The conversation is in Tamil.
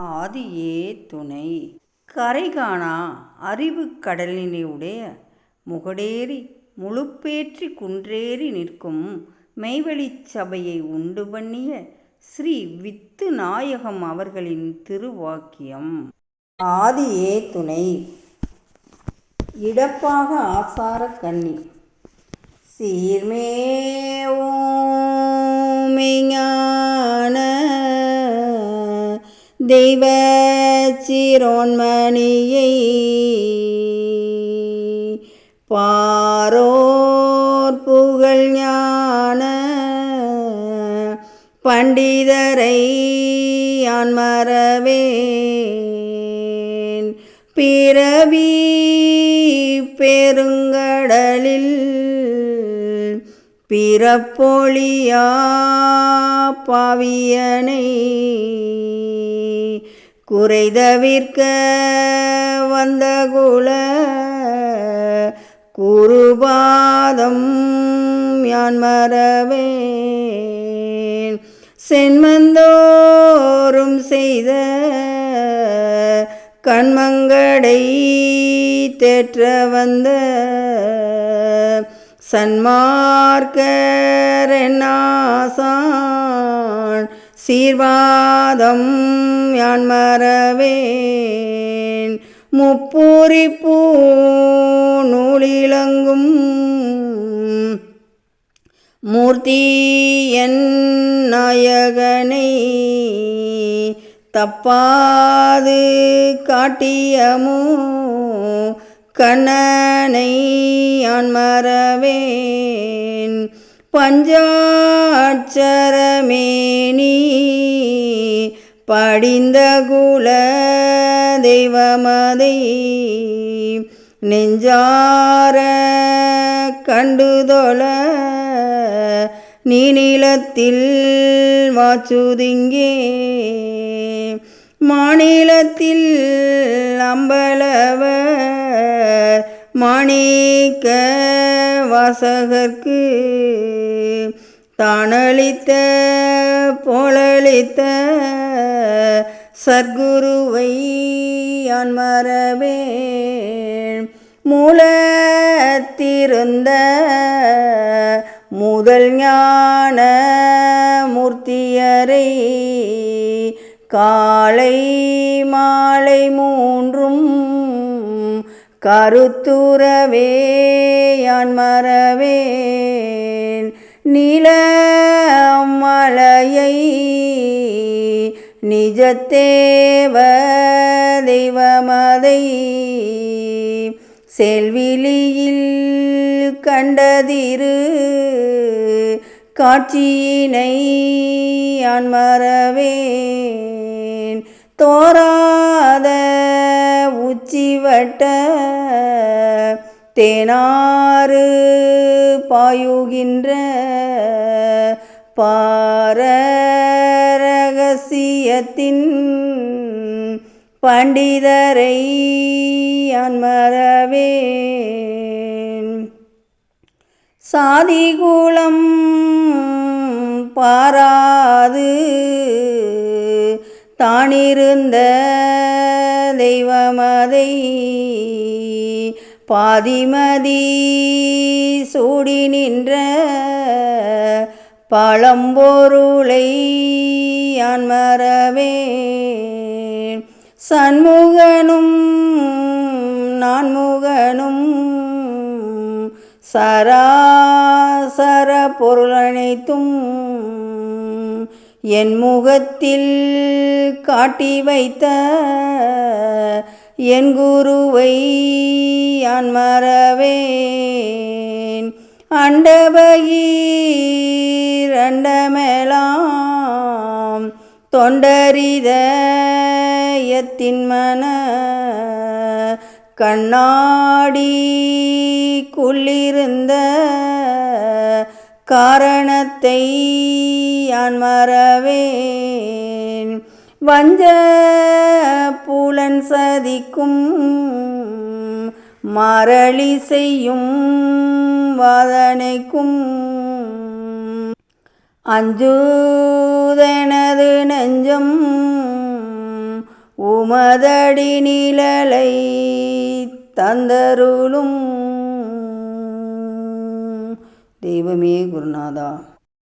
ஆதியே துணை. கரைகாணா அறிவுக் கடலினையுடைய முகடேறி முழுப்பேற்றி குன்றேறி நிற்கும் மெய்வழிச் சபையை உண்டு பண்ணிய ஸ்ரீ வித்து நாயகம் அவர்களின் திருவாக்கியம். ஆதியே துணை. இடப்பாக ஆசார கன்னி சீர்மேவும் மெய்ஞான தெய்வ சிரோன்மணியை பாரோர் புகழ் ஞான பண்டிதரை யான் மறவேன். பிறவி பெருங்கடலில் பிறப்பொழியா பாவியனை குறைதவிர்க்க வந்த குல குருபாதம் யான் மறவேன். சென்மந்தோறும் செய்த கண்மங்கடை தேற்ற வந்த சன்மார்க்கரென்னாசான் சீர்வாதம் யான் மறவேன். முப்பூரிப்பூ நூலிலங்கும் மூர்த்தி என் நாயகனை தப்பாது காட்டியமோ கண்ணனை யான் மறவேன். பஞ்சாட்சரமேனி படிந்த குல தெய்வமதை நெஞ்சார கண்டுதொழ நீநிலத்தில் வாச்சுதிங்கே மாநிலத்தில் அம்பலவர் மாணிக்க வாசகர்க்கு தானளித்த போலளித்த சத்குருவை யான் மறவேன். மூலத்திருந்த முதல் ஞான மூர்த்தியரை காலை மாலை மூன்றும் கருத்துறவே யான் மறவேன். நீலமலையை நிஜத்தேவ தெய்வமதை செல்விலியில் கண்டதிரு காட்சியினை யான் மறவேன். தோராத உச்சிவட்ட தேனாறு பாயுகின்ற பாரரகசியத்தின் பண்டிதரை யான் மறவேன். சாதிகுலம் பாராது தானிருந்த தெய்வமதை பாதிமதி சூடி நின்ற பழம்பொருளை யான் மறவேன். சண்முகனும் நான்முகனும் சராசர பொருளனைத்தும் என் முகத்தில் காட்டி வைத்த என் குருவை யான் மறவேன். அண்டபகீர் அண்டமெலாம் தொண்டரிதயத்தின் மன கண்ணாடி குள்ளிருந்த காரணத்தை யான் மறவேன். வஞ்ச புலன் சதிக்கும் மரளி செய்யும் வாதனைக்கும் அஞ்சுதனது நெஞ்சம் உமதடி நிழலை தந்தருளும் தெய்வமே குருநாதா.